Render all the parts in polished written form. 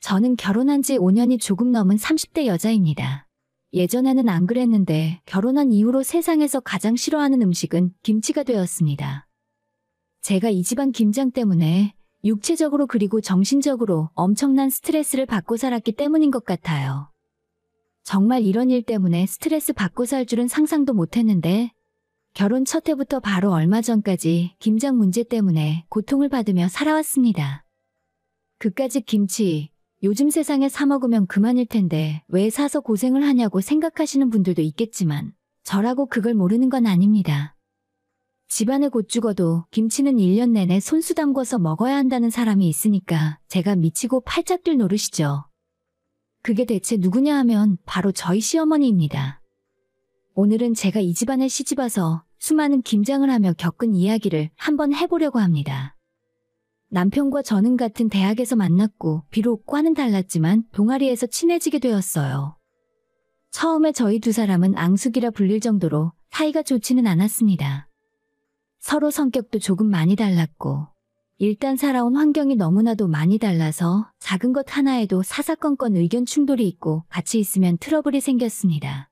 저는 결혼한 지 5년이 조금 넘은 30대 여자입니다. 예전에는 안 그랬는데 결혼한 이후로 세상에서 가장 싫어하는 음식은 김치가 되었습니다. 제가 이 집안 김장 때문에 육체적으로 그리고 정신적으로 엄청난 스트레스를 받고 살았기 때문인 것 같아요. 정말 이런 일 때문에 스트레스 받고 살 줄은 상상도 못했는데 결혼 첫 해부터 바로 얼마 전까지 김장 문제 때문에 고통을 받으며 살아왔습니다. 그까짓 김치, 요즘 세상에 사 먹으면 그만일 텐데 왜 사서 고생을 하냐고 생각하시는 분들도 있겠지만 저라고 그걸 모르는 건 아닙니다. 집안에 곧 죽어도 김치는 1년 내내 손수 담궈서 먹어야 한다는 사람이 있으니까 제가 미치고 팔짝 뛸 노릇이죠. 그게 대체 누구냐 하면 바로 저희 시어머니입니다. 오늘은 제가 이 집안에 시집와서 수많은 김장을 하며 겪은 이야기를 한번 해보려고 합니다. 남편과 저는 같은 대학에서 만났고 비록 과는 달랐지만 동아리에서 친해지게 되었어요. 처음에 저희 두 사람은 앙숙이라 불릴 정도로 사이가 좋지는 않았습니다. 서로 성격도 조금 많이 달랐고 일단 살아온 환경이 너무나도 많이 달라서 작은 것 하나에도 사사건건 의견 충돌이 있고 같이 있으면 트러블이 생겼습니다.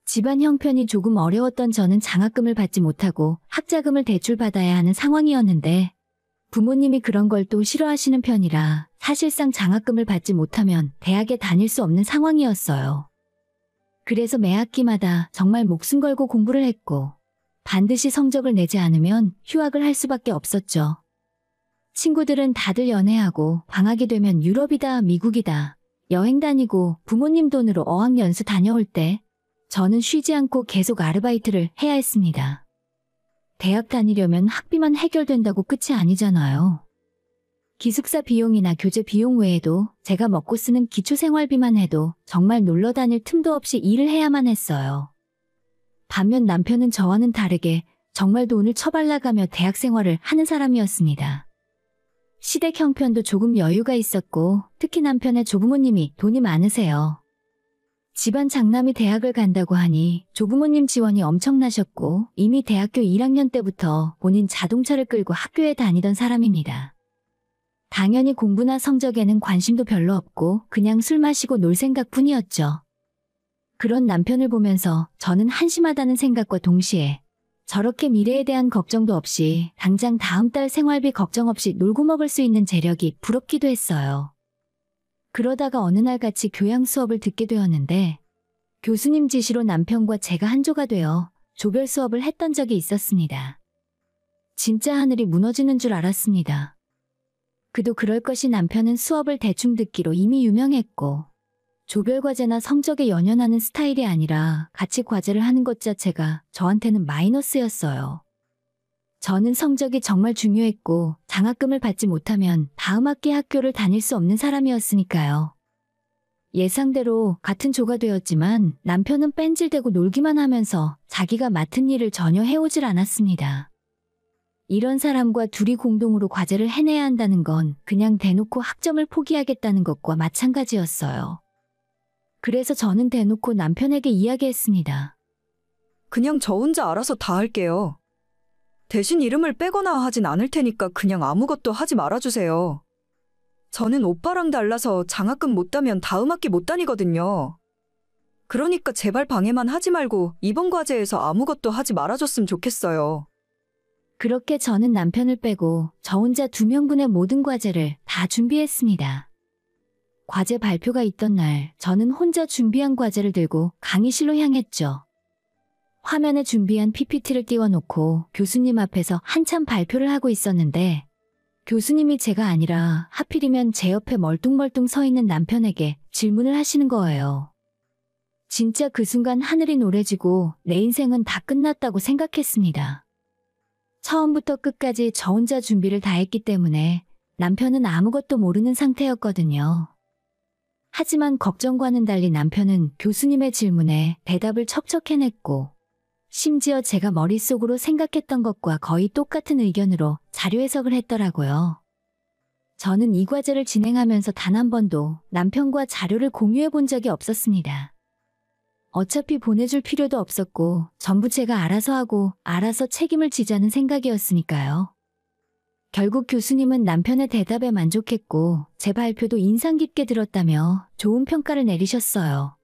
집안 형편이 조금 어려웠던 저는 장학금을 받지 못하고 학자금을 대출받아야 하는 상황이었는데 부모님이 그런 걸 또 싫어하시는 편이라 사실상 장학금을 받지 못하면 대학에 다닐 수 없는 상황이었어요. 그래서 매 학기마다 정말 목숨 걸고 공부를 했고 반드시 성적을 내지 않으면 휴학을 할 수밖에 없었죠. 친구들은 다들 연애하고 방학이 되면 유럽이다 미국이다 여행 다니고 부모님 돈으로 어학연수 다녀올 때 저는 쉬지 않고 계속 아르바이트를 해야 했습니다. 대학 다니려면 학비만 해결된다고 끝이 아니잖아요. 기숙사 비용이나 교재 비용 외에도 제가 먹고 쓰는 기초생활비만 해도 정말 놀러 다닐 틈도 없이 일을 해야만 했어요. 반면 남편은 저와는 다르게 정말 돈을 처발라가며 대학 생활을 하는 사람이었습니다. 시댁 형편도 조금 여유가 있었고 특히 남편의 조부모님이 돈이 많으세요. 집안 장남이 대학을 간다고 하니 조부모님 지원이 엄청나셨고 이미 대학교 1학년 때부터 본인 자동차를 끌고 학교에 다니던 사람입니다. 당연히 공부나 성적에는 관심도 별로 없고 그냥 술 마시고 놀 생각뿐이었죠. 그런 남편을 보면서 저는 한심하다는 생각과 동시에 저렇게 미래에 대한 걱정도 없이 당장 다음 달 생활비 걱정 없이 놀고 먹을 수 있는 재력이 부럽기도 했어요. 그러다가 어느 날 같이 교양 수업을 듣게 되었는데 교수님 지시로 남편과 제가 한조가 되어 조별 수업을 했던 적이 있었습니다. 진짜 하늘이 무너지는 줄 알았습니다. 그도 그럴 것이 남편은 수업을 대충 듣기로 이미 유명했고 조별 과제나 성적에 연연하는 스타일이 아니라 같이 과제를 하는 것 자체가 저한테는 마이너스였어요. 저는 성적이 정말 중요했고 장학금을 받지 못하면 다음 학기 학교를 다닐 수 없는 사람이었으니까요. 예상대로 같은 조가 되었지만 남편은 뺀질대고 놀기만 하면서 자기가 맡은 일을 전혀 해오질 않았습니다. 이런 사람과 둘이 공동으로 과제를 해내야 한다는 건 그냥 대놓고 학점을 포기하겠다는 것과 마찬가지였어요. 그래서 저는 대놓고 남편에게 이야기했습니다. 그냥 저 혼자 알아서 다 할게요. 대신 이름을 빼거나 하진 않을 테니까 그냥 아무것도 하지 말아주세요. 저는 오빠랑 달라서 장학금 못 따면 다음 학기 못 다니거든요. 그러니까 제발 방해만 하지 말고 이번 과제에서 아무것도 하지 말아줬으면 좋겠어요. 그렇게 저는 남편을 빼고 저 혼자 2명분의 모든 과제를 다 준비했습니다. 과제 발표가 있던 날 저는 혼자 준비한 과제를 들고 강의실로 향했죠. 화면에 준비한 PPT를 띄워놓고 교수님 앞에서 한참 발표를 하고 있었는데 교수님이 제가 아니라 하필이면 제 옆에 멀뚱멀뚱 서 있는 남편에게 질문을 하시는 거예요. 진짜 그 순간 하늘이 노래지고 내 인생은 다 끝났다고 생각했습니다. 처음부터 끝까지 저 혼자 준비를 다 했기 때문에 남편은 아무것도 모르는 상태였거든요. 하지만 걱정과는 달리 남편은 교수님의 질문에 대답을 척척 해냈고 심지어 제가 머릿속으로 생각했던 것과 거의 똑같은 의견으로 자료 해석을 했더라고요. 저는 이 과제를 진행하면서 단 한 번도 남편과 자료를 공유해 본 적이 없었습니다. 어차피 보내줄 필요도 없었고 전부 제가 알아서 하고 알아서 책임을 지자는 생각이었으니까요. 결국 교수님은 남편의 대답에 만족했고 제 발표도 인상 깊게 들었다며 좋은 평가를 내리셨어요.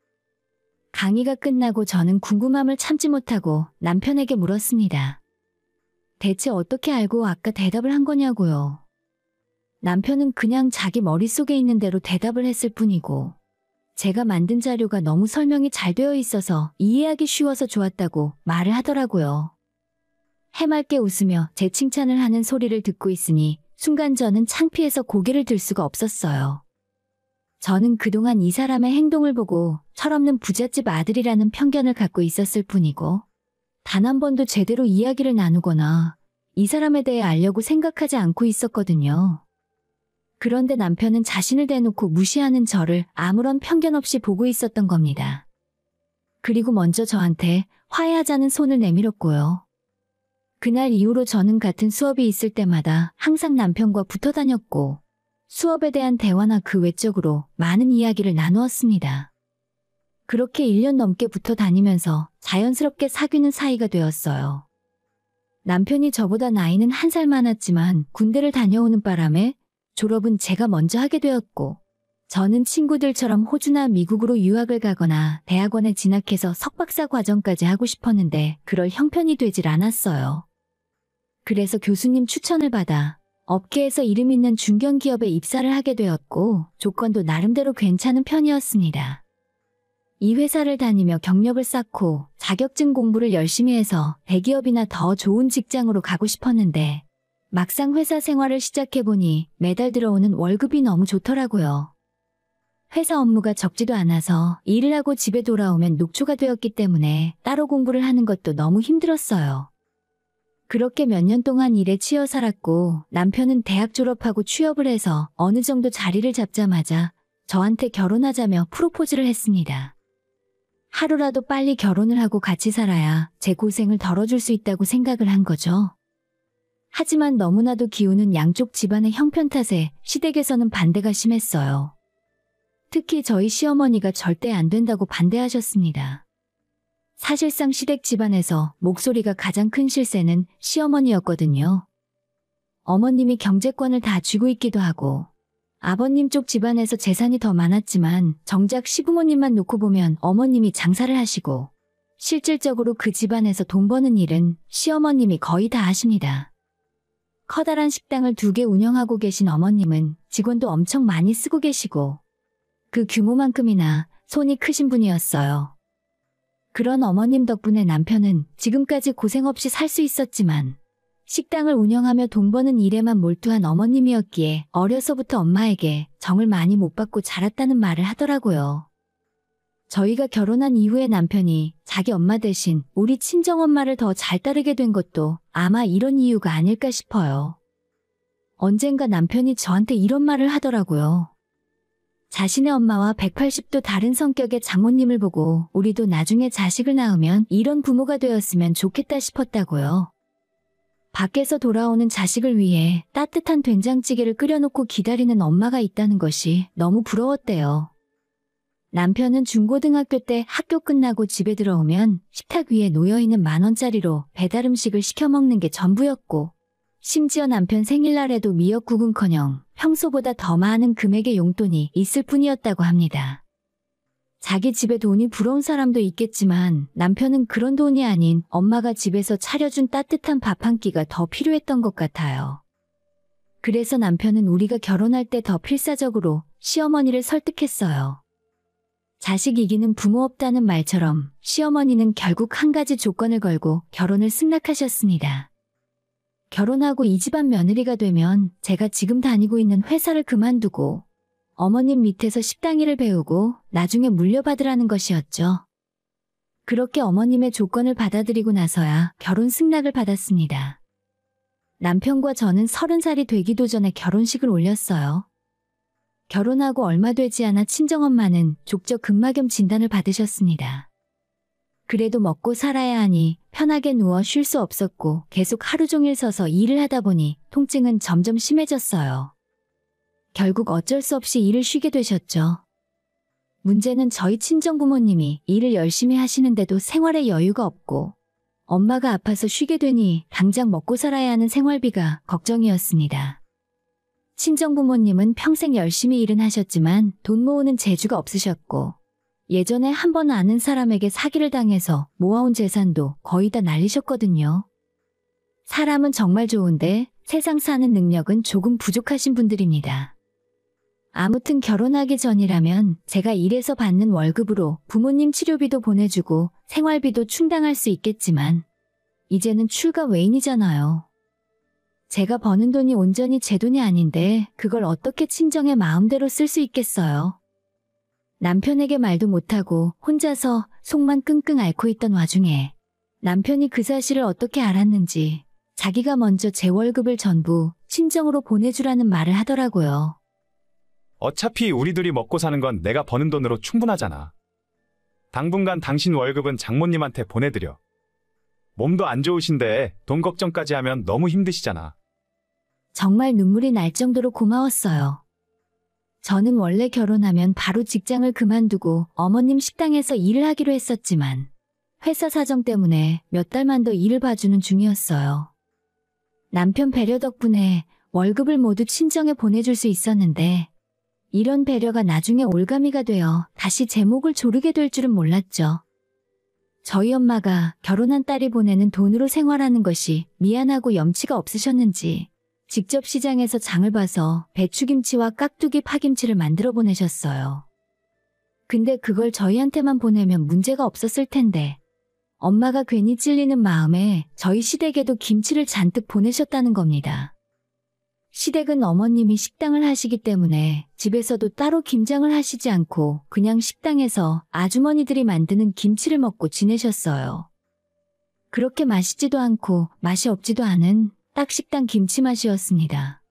강의가 끝나고 저는 궁금함을 참지 못하고 남편에게 물었습니다. 대체 어떻게 알고 아까 대답을 한 거냐고요. 남편은 그냥 자기 머릿속에 있는 대로 대답을 했을 뿐이고 제가 만든 자료가 너무 설명이 잘 되어 있어서 이해하기 쉬워서 좋았다고 말을 하더라고요. 해맑게 웃으며 제 칭찬을 하는 소리를 듣고 있으니 순간 저는 창피해서 고개를 들 수가 없었어요. 저는 그동안 이 사람의 행동을 보고 철없는 부잣집 아들이라는 편견을 갖고 있었을 뿐이고 단 한 번도 제대로 이야기를 나누거나 이 사람에 대해 알려고 생각하지 않고 있었거든요. 그런데 남편은 자신을 대놓고 무시하는 저를 아무런 편견 없이 보고 있었던 겁니다. 그리고 먼저 저한테 화해하자는 손을 내밀었고요. 그날 이후로 저는 같은 수업이 있을 때마다 항상 남편과 붙어 다녔고 수업에 대한 대화나 그 외적으로 많은 이야기를 나누었습니다. 그렇게 1년 넘게 붙어 다니면서 자연스럽게 사귀는 사이가 되었어요. 남편이 저보다 나이는 1살 많았지만 군대를 다녀오는 바람에 졸업은 제가 먼저 하게 되었고 저는 친구들처럼 호주나 미국으로 유학을 가거나 대학원에 진학해서 석박사 과정까지 하고 싶었는데 그럴 형편이 되질 않았어요. 그래서 교수님 추천을 받아 업계에서 이름 있는 중견기업에 입사를 하게 되었고 조건도 나름대로 괜찮은 편이었습니다. 이 회사를 다니며 경력을 쌓고 자격증 공부를 열심히 해서 대기업이나 더 좋은 직장으로 가고 싶었는데 막상 회사 생활을 시작해보니 매달 들어오는 월급이 너무 좋더라고요. 회사 업무가 적지도 않아서 일을 하고 집에 돌아오면 녹초가 되었기 때문에 따로 공부를 하는 것도 너무 힘들었어요. 그렇게 몇 년 동안 일에 치여 살았고 남편은 대학 졸업하고 취업을 해서 어느 정도 자리를 잡자마자 저한테 결혼하자며 프로포즈를 했습니다. 하루라도 빨리 결혼을 하고 같이 살아야 제 고생을 덜어줄 수 있다고 생각을 한 거죠. 하지만 너무나도 기우는 양쪽 집안의 형편 탓에 시댁에서는 반대가 심했어요. 특히 저희 시어머니가 절대 안 된다고 반대하셨습니다. 사실상 시댁 집안에서 목소리가 가장 큰 실세는 시어머니였거든요. 어머님이 경제권을 다 쥐고 있기도 하고 아버님 쪽 집안에서 재산이 더 많았지만 정작 시부모님만 놓고 보면 어머님이 장사를 하시고 실질적으로 그 집안에서 돈 버는 일은 시어머님이 거의 다 하십니다. 커다란 식당을 2개 운영하고 계신 어머님은 직원도 엄청 많이 쓰고 계시고 그 규모만큼이나 손이 크신 분이었어요. 그런 어머님 덕분에 남편은 지금까지 고생 없이 살 수 있었지만 식당을 운영하며 돈 버는 일에만 몰두한 어머님이었기에 어려서부터 엄마에게 정을 많이 못 받고 자랐다는 말을 하더라고요. 저희가 결혼한 이후에 남편이 자기 엄마 대신 우리 친정엄마를 더 잘 따르게 된 것도 아마 이런 이유가 아닐까 싶어요. 언젠가 남편이 저한테 이런 말을 하더라고요. 자신의 엄마와 180도 다른 성격의 장모님을 보고 우리도 나중에 자식을 낳으면 이런 부모가 되었으면 좋겠다 싶었다고요. 밖에서 돌아오는 자식을 위해 따뜻한 된장찌개를 끓여놓고 기다리는 엄마가 있다는 것이 너무 부러웠대요. 남편은 중고등학교 때 학교 끝나고 집에 들어오면 식탁 위에 놓여있는 10,000원짜리로 배달 음식을 시켜 먹는 게 전부였고 심지어 남편 생일날에도 미역국은커녕 평소보다 더 많은 금액의 용돈이 있을 뿐이었다고 합니다. 자기 집에 돈이 부러운 사람도 있겠지만 남편은 그런 돈이 아닌 엄마가 집에서 차려준 따뜻한 밥 한 끼가 더 필요했던 것 같아요. 그래서 남편은 우리가 결혼할 때 더 필사적으로 시어머니를 설득했어요. 자식 이기는 부모 없다는 말처럼 시어머니는 결국 한 가지 조건을 걸고 결혼을 승낙하셨습니다. 결혼하고 이 집안 며느리가 되면 제가 지금 다니고 있는 회사를 그만두고 어머님 밑에서 식당 일을 배우고 나중에 물려받으라는 것이었죠. 그렇게 어머님의 조건을 받아들이고 나서야 결혼 승낙을 받았습니다. 남편과 저는 30살이 되기도 전에 결혼식을 올렸어요. 결혼하고 얼마 되지 않아 친정엄마는 족저 근막염 진단을 받으셨습니다. 그래도 먹고 살아야 하니 편하게 누워 쉴 수 없었고 계속 하루 종일 서서 일을 하다 보니 통증은 점점 심해졌어요. 결국 어쩔 수 없이 일을 쉬게 되셨죠. 문제는 저희 친정부모님이 일을 열심히 하시는데도 생활에 여유가 없고 엄마가 아파서 쉬게 되니 당장 먹고 살아야 하는 생활비가 걱정이었습니다. 친정부모님은 평생 열심히 일은 하셨지만 돈 모으는 재주가 없으셨고 예전에 한 번 아는 사람에게 사기를 당해서 모아온 재산도 거의 다 날리셨거든요. 사람은 정말 좋은데 세상 사는 능력은 조금 부족하신 분들입니다. 아무튼 결혼하기 전이라면 제가 일해서 받는 월급으로 부모님 치료비도 보내주고 생활비도 충당할 수 있겠지만 이제는 출가 외인이잖아요. 제가 버는 돈이 온전히 제 돈이 아닌데 그걸 어떻게 친정의 마음대로 쓸 수 있겠어요. 남편에게 말도 못하고 혼자서 속만 끙끙 앓고 있던 와중에 남편이 그 사실을 어떻게 알았는지 자기가 먼저 제 월급을 전부 친정으로 보내주라는 말을 하더라고요. 어차피 우리 둘이 먹고 사는 건 내가 버는 돈으로 충분하잖아. 당분간 당신 월급은 장모님한테 보내드려. 몸도 안 좋으신데 돈 걱정까지 하면 너무 힘드시잖아. 정말 눈물이 날 정도로 고마웠어요. 저는 원래 결혼하면 바로 직장을 그만두고 어머님 식당에서 일을 하기로 했었지만 회사 사정 때문에 몇 달만 더 일을 봐주는 중이었어요. 남편 배려 덕분에 월급을 모두 친정에 보내줄 수 있었는데 이런 배려가 나중에 올가미가 되어 다시 제 목을 조르게 될 줄은 몰랐죠. 저희 엄마가 결혼한 딸이 보내는 돈으로 생활하는 것이 미안하고 염치가 없으셨는지 직접 시장에서 장을 봐서 배추김치와 깍두기 파김치를 만들어 보내셨어요. 근데 그걸 저희한테만 보내면 문제가 없었을 텐데 엄마가 괜히 찔리는 마음에 저희 시댁에도 김치를 잔뜩 보내셨다는 겁니다. 시댁은 어머님이 식당을 하시기 때문에 집에서도 따로 김장을 하시지 않고 그냥 식당에서 아주머니들이 만드는 김치를 먹고 지내셨어요. 그렇게 맛있지도 않고 맛이 없지도 않은 딱 식당 김치 맛이었습니다.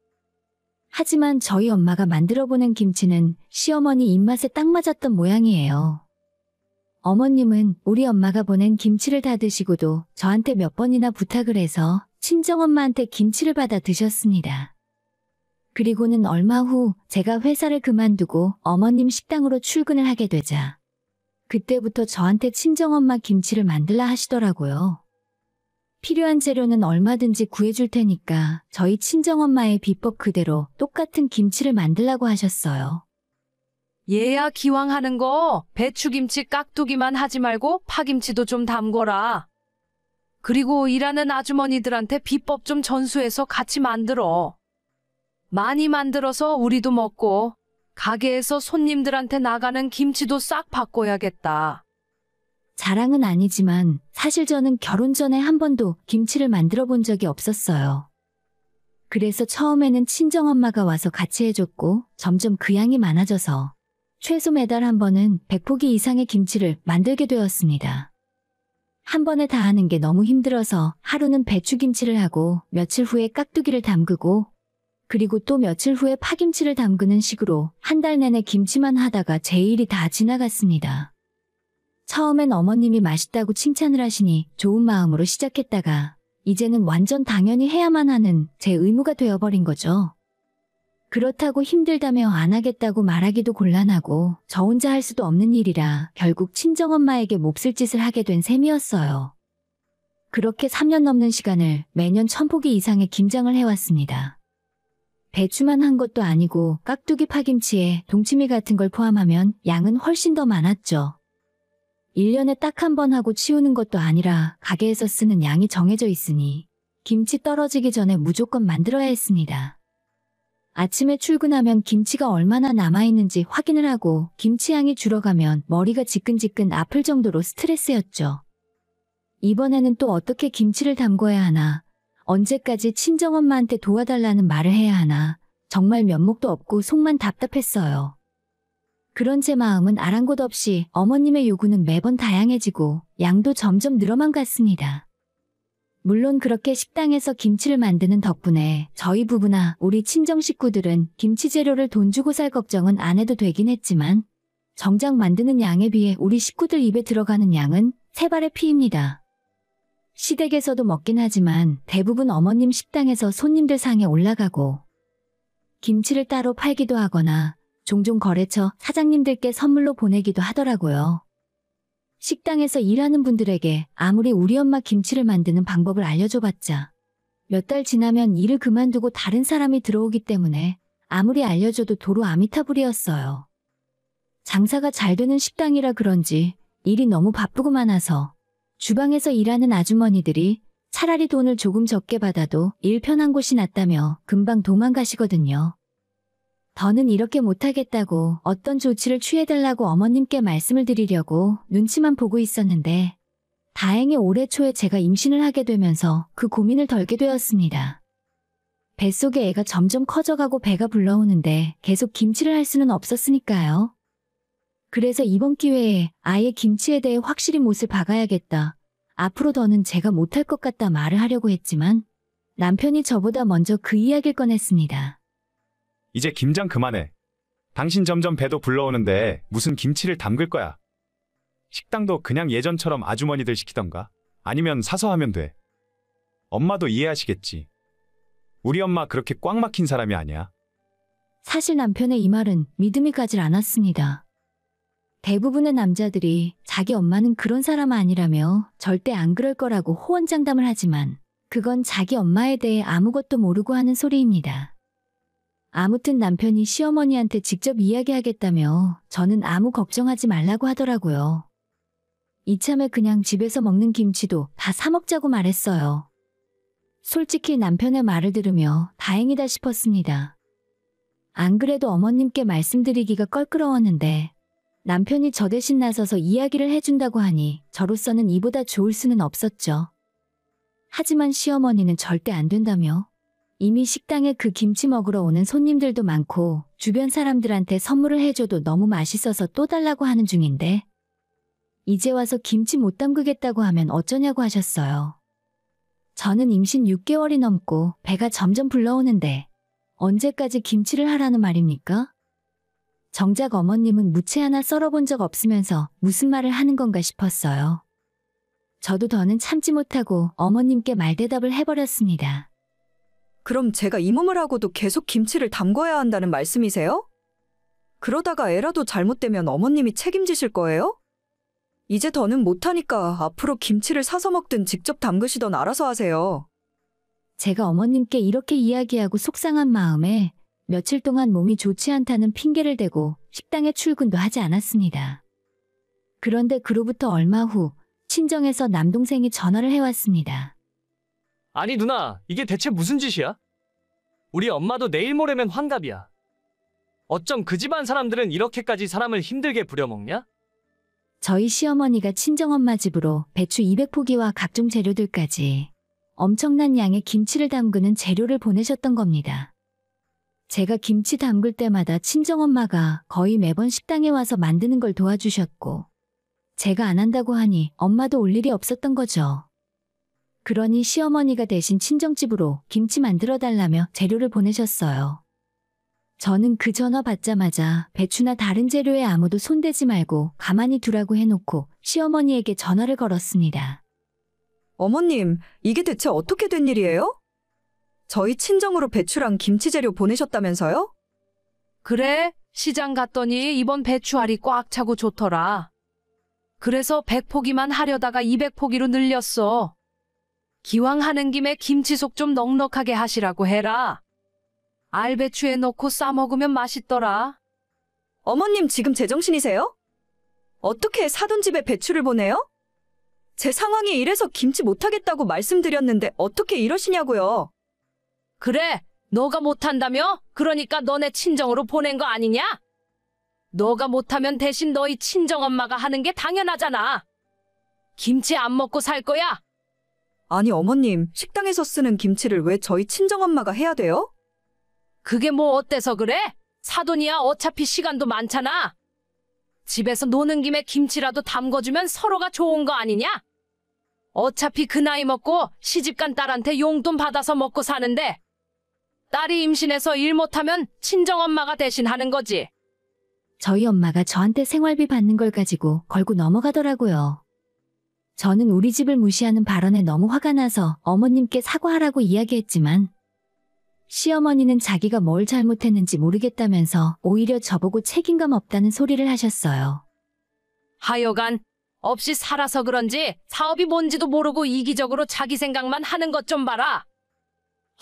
하지만 저희 엄마가 만들어 보낸 김치는 시어머니 입맛에 딱 맞았던 모양이에요. 어머님은 우리 엄마가 보낸 김치를 다 드시고도 저한테 몇 번이나 부탁을 해서 친정엄마한테 김치를 받아 드셨습니다. 그리고는 얼마 후 제가 회사를 그만두고 어머님 식당으로 출근을 하게 되자 그때부터 저한테 친정엄마 김치를 만들라 하시더라고요. 필요한 재료는 얼마든지 구해줄 테니까 저희 친정엄마의 비법 그대로 똑같은 김치를 만들라고 하셨어요. 얘야 기왕 하는 거 배추김치 깍두기만 하지 말고 파김치도 좀 담궈라. 그리고 일하는 아주머니들한테 비법 좀 전수해서 같이 만들어. 많이 만들어서 우리도 먹고 가게에서 손님들한테 나가는 김치도 싹 바꿔야겠다. 자랑은 아니지만 사실 저는 결혼 전에 한 번도 김치를 만들어 본 적이 없었어요. 그래서 처음에는 친정엄마가 와서 같이 해줬고 점점 그 양이 많아져서 최소 매달 한 번은 100포기 이상의 김치를 만들게 되었습니다. 한 번에 다 하는 게 너무 힘들어서 하루는 배추김치를 하고 며칠 후에 깍두기를 담그고 그리고 또 며칠 후에 파김치를 담그는 식으로 한 달 내내 김치만 하다가 제 일이 다 지나갔습니다. 처음엔 어머님이 맛있다고 칭찬을 하시니 좋은 마음으로 시작했다가 이제는 완전 당연히 해야만 하는 제 의무가 되어버린 거죠. 그렇다고 힘들다며 안 하겠다고 말하기도 곤란하고 저 혼자 할 수도 없는 일이라 결국 친정엄마에게 몹쓸 짓을 하게 된 셈이었어요. 그렇게 3년 넘는 시간을 매년 1000포기 이상의 김장을 해왔습니다. 배추만 한 것도 아니고 깍두기 파김치에 동치미 같은 걸 포함하면 양은 훨씬 더 많았죠. 1년에 딱 한 번 하고 치우는 것도 아니라 가게에서 쓰는 양이 정해져 있으니 김치 떨어지기 전에 무조건 만들어야 했습니다. 아침에 출근하면 김치가 얼마나 남아있는지 확인을 하고 김치 양이 줄어가면 머리가 지끈지끈 아플 정도로 스트레스였죠. 이번에는 또 어떻게 김치를 담궈야 하나, 언제까지 친정엄마한테 도와달라는 말을 해야 하나, 정말 면목도 없고 속만 답답했어요. 그런 제 마음은 아랑곳 없이 어머님의 요구는 매번 다양해지고 양도 점점 늘어만 갔습니다. 물론 그렇게 식당에서 김치를 만드는 덕분에 저희 부부나 우리 친정 식구들은 김치 재료를 돈 주고 살 걱정은 안 해도 되긴 했지만 정작 만드는 양에 비해 우리 식구들 입에 들어가는 양은 세 발의 피입니다. 시댁에서도 먹긴 하지만 대부분 어머님 식당에서 손님들 상에 올라가고 김치를 따로 팔기도 하거나 종종 거래처 사장님들께 선물로 보내기도 하더라고요. 식당에서 일하는 분들에게 아무리 우리 엄마 김치를 만드는 방법을 알려줘봤자 몇 달 지나면 일을 그만두고 다른 사람이 들어오기 때문에 아무리 알려줘도 도로 아미타불이었어요. 장사가 잘 되는 식당이라 그런지 일이 너무 바쁘고 많아서 주방에서 일하는 아주머니들이 차라리 돈을 조금 적게 받아도 일 편한 곳이 낫다며 금방 도망가시거든요. 더는 이렇게 못하겠다고 어떤 조치를 취해달라고 어머님께 말씀을 드리려고 눈치만 보고 있었는데 다행히 올해 초에 제가 임신을 하게 되면서 그 고민을 덜게 되었습니다. 뱃속에 애가 점점 커져가고 배가 불러오는데 계속 김치를 할 수는 없었으니까요. 그래서 이번 기회에 아예 김치에 대해 확실히 못을 박아야겠다. 앞으로 더는 제가 못할 것 같다 말을 하려고 했지만 남편이 저보다 먼저 그 이야기를 꺼냈습니다. 이제 김장 그만해. 당신 점점 배도 불러오는데 무슨 김치를 담글 거야. 식당도 그냥 예전처럼 아주머니들 시키던가 아니면 사서 하면 돼. 엄마도 이해하시겠지. 우리 엄마 그렇게 꽉 막힌 사람이 아니야. 사실 남편의 이 말은 믿음이 가질 않았습니다. 대부분의 남자들이 자기 엄마는 그런 사람 아니라며 절대 안 그럴 거라고 호언장담을 하지만 그건 자기 엄마에 대해 아무것도 모르고 하는 소리입니다. 아무튼 남편이 시어머니한테 직접 이야기하겠다며 저는 아무 걱정하지 말라고 하더라고요. 이참에 그냥 집에서 먹는 김치도 다 사 먹자고 말했어요. 솔직히 남편의 말을 들으며 다행이다 싶었습니다. 안 그래도 어머님께 말씀드리기가 껄끄러웠는데 남편이 저 대신 나서서 이야기를 해준다고 하니 저로서는 이보다 좋을 수는 없었죠. 하지만 시어머니는 절대 안 된다며 이미 식당에 그 김치 먹으러 오는 손님들도 많고 주변 사람들한테 선물을 해줘도 너무 맛있어서 또 달라고 하는 중인데 이제 와서 김치 못 담그겠다고 하면 어쩌냐고 하셨어요. 저는 임신 6개월이 넘고 배가 점점 불러오는데 언제까지 김치를 하라는 말입니까? 정작 어머님은 무채 하나 썰어본 적 없으면서 무슨 말을 하는 건가 싶었어요. 저도 더는 참지 못하고 어머님께 말대답을 해버렸습니다. 그럼 제가 이 몸을 하고도 계속 김치를 담궈야 한다는 말씀이세요? 그러다가 애라도 잘못되면 어머님이 책임지실 거예요? 이제 더는 못하니까 앞으로 김치를 사서 먹든 직접 담그시던 알아서 하세요. 제가 어머님께 이렇게 이야기하고 속상한 마음에 며칠 동안 몸이 좋지 않다는 핑계를 대고 식당에 출근도 하지 않았습니다. 그런데 그로부터 얼마 후 친정에서 남동생이 전화를 해왔습니다. 아니 누나, 이게 대체 무슨 짓이야? 우리 엄마도 내일 모레면 환갑이야. 어쩜 그 집안 사람들은 이렇게까지 사람을 힘들게 부려먹냐? 저희 시어머니가 친정엄마 집으로 배추 200포기와 각종 재료들까지 엄청난 양의 김치를 담그는 재료를 보내셨던 겁니다. 제가 김치 담글 때마다 친정엄마가 거의 매번 식당에 와서 만드는 걸 도와주셨고 제가 안 한다고 하니 엄마도 올 일이 없었던 거죠. 그러니 시어머니가 대신 친정집으로 김치 만들어 달라며 재료를 보내셨어요. 저는 그 전화 받자마자 배추나 다른 재료에 아무도 손대지 말고 가만히 두라고 해놓고 시어머니에게 전화를 걸었습니다. 어머님, 이게 대체 어떻게 된 일이에요? 저희 친정으로 배추랑 김치 재료 보내셨다면서요? 그래? 시장 갔더니 이번 배추알이 꽉 차고 좋더라. 그래서 100포기만 하려다가 200포기로 늘렸어. 기왕 하는 김에 김치속 좀 넉넉하게 하시라고 해라. 알배추에 넣고 싸먹으면 맛있더라. 어머님 지금 제정신이세요? 어떻게 사돈 집에 배추를 보내요? 제 상황이 이래서 김치 못하겠다고 말씀드렸는데 어떻게 이러시냐고요. 그래, 너가 못한다며? 그러니까 너네 친정으로 보낸 거 아니냐? 너가 못하면 대신 너희 친정엄마가 하는 게 당연하잖아. 김치 안 먹고 살 거야? 아니 어머님, 식당에서 쓰는 김치를 왜 저희 친정엄마가 해야 돼요? 그게 뭐 어때서 그래? 사돈이야 어차피 시간도 많잖아. 집에서 노는 김에 김치라도 담궈주면 서로가 좋은 거 아니냐? 어차피 그 나이 먹고 시집간 딸한테 용돈 받아서 먹고 사는데 딸이 임신해서 일 못하면 친정엄마가 대신 하는 거지. 저희 엄마가 저한테 생활비 받는 걸 가지고 걸고 넘어가더라고요. 저는 우리 집을 무시하는 발언에 너무 화가 나서 어머님께 사과하라고 이야기했지만 시어머니는 자기가 뭘 잘못했는지 모르겠다면서 오히려 저보고 책임감 없다는 소리를 하셨어요. 하여간 없이 살아서 그런지 사업이 뭔지도 모르고 이기적으로 자기 생각만 하는 것 좀 봐라.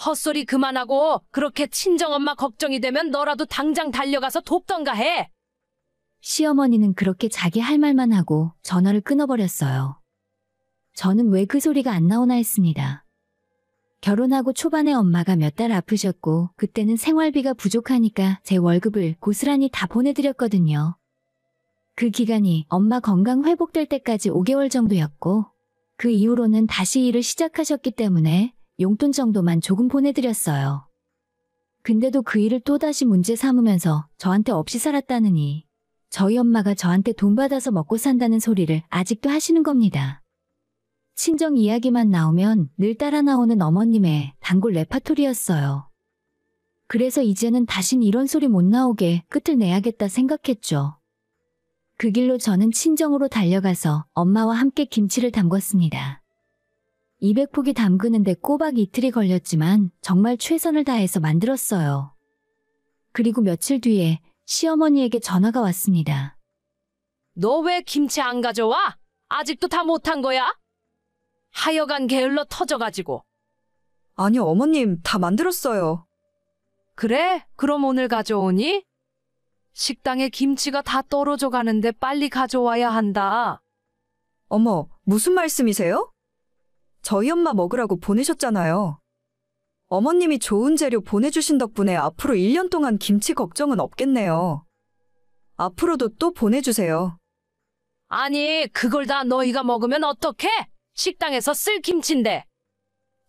헛소리 그만하고 그렇게 친정엄마 걱정이 되면 너라도 당장 달려가서 돕던가 해. 시어머니는 그렇게 자기 할 말만 하고 전화를 끊어버렸어요. 저는 왜 그 소리가 안 나오나 했습니다. 결혼하고 초반에 엄마가 몇 달 아프셨고 그때는 생활비가 부족하니까 제 월급을 고스란히 다 보내드렸거든요. 그 기간이 엄마 건강 회복될 때까지 5개월 정도였고 그 이후로는 다시 일을 시작하셨기 때문에 용돈 정도만 조금 보내드렸어요. 근데도 그 일을 또다시 문제 삼으면서 저한테 없이 살았다느니 저희 엄마가 저한테 돈 받아서 먹고 산다는 소리를 아직도 하시는 겁니다. 친정 이야기만 나오면 늘 따라 나오는 어머님의 단골 레파토리였어요. 그래서 이제는 다신 이런 소리 못 나오게 끝을 내야겠다 생각했죠. 그 길로 저는 친정으로 달려가서 엄마와 함께 김치를 담궜습니다. 200포기 담그는데 꼬박 이틀이 걸렸지만 정말 최선을 다해서 만들었어요. 그리고 며칠 뒤에 시어머니에게 전화가 왔습니다. 너 왜 김치 안 가져와? 아직도 다 못한 거야? 하여간 게을러 터져가지고. 아니, 어머님, 다 만들었어요. 그래? 그럼 오늘 가져오니? 식당에 김치가 다 떨어져 가는데 빨리 가져와야 한다. 어머, 무슨 말씀이세요? 저희 엄마 먹으라고 보내셨잖아요. 어머님이 좋은 재료 보내주신 덕분에 앞으로 1년 동안 김치 걱정은 없겠네요. 앞으로도 또 보내주세요. 아니, 그걸 다 너희가 먹으면 어떡해? 식당에서 쓸 김치인데.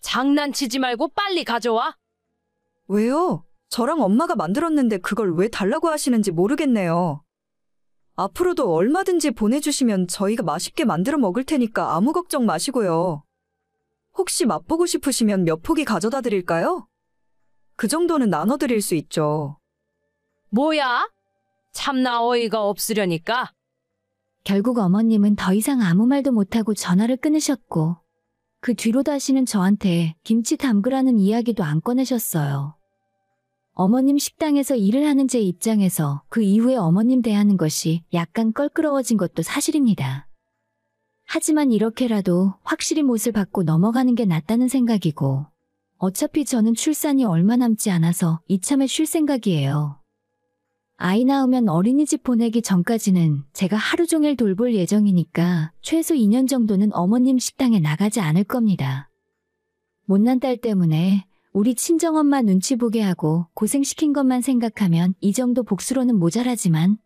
장난치지 말고 빨리 가져와. 왜요? 저랑 엄마가 만들었는데 그걸 왜 달라고 하시는지 모르겠네요. 앞으로도 얼마든지 보내주시면 저희가 맛있게 만들어 먹을 테니까 아무 걱정 마시고요. 혹시 맛보고 싶으시면 몇 포기 가져다 드릴까요? 그 정도는 나눠드릴 수 있죠. 뭐야? 참나 어이가 없으려니까. 결국 어머님은 더 이상 아무 말도 못하고 전화를 끊으셨고 그 뒤로 다시는 저한테 김치 담그라는 이야기도 안 꺼내셨어요. 어머님 식당에서 일을 하는 제 입장에서 그 이후에 어머님 대하는 것이 약간 껄끄러워진 것도 사실입니다. 하지만 이렇게라도 확실히 못을 받고 넘어가는 게 낫다는 생각이고 어차피 저는 출산이 얼마 남지 않아서 이참에 쉴 생각이에요. 아이 낳으면 어린이집 보내기 전까지는 제가 하루 종일 돌볼 예정이니까 최소 2년 정도는 어머님 식당에 나가지 않을 겁니다. 못난 딸 때문에 우리 친정엄마 눈치 보게 하고 고생시킨 것만 생각하면 이 정도 복수로는 모자라지만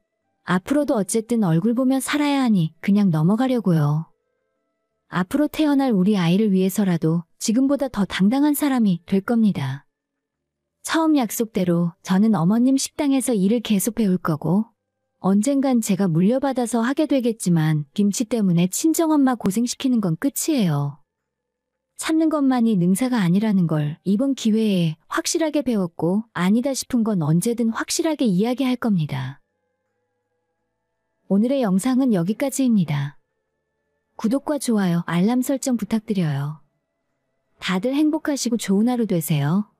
앞으로도 어쨌든 얼굴 보며 살아야 하니 그냥 넘어가려고요. 앞으로 태어날 우리 아이를 위해서라도 지금보다 더 당당한 사람이 될 겁니다. 처음 약속대로 저는 어머님 식당에서 일을 계속 해올 거고 언젠간 제가 물려받아서 하게 되겠지만 김치 때문에 친정엄마 고생시키는 건 끝이에요. 참는 것만이 능사가 아니라는 걸 이번 기회에 확실하게 배웠고 아니다 싶은 건 언제든 확실하게 이야기할 겁니다. 오늘의 영상은 여기까지입니다. 구독과 좋아요, 알람 설정 부탁드려요. 다들 행복하시고 좋은 하루 되세요.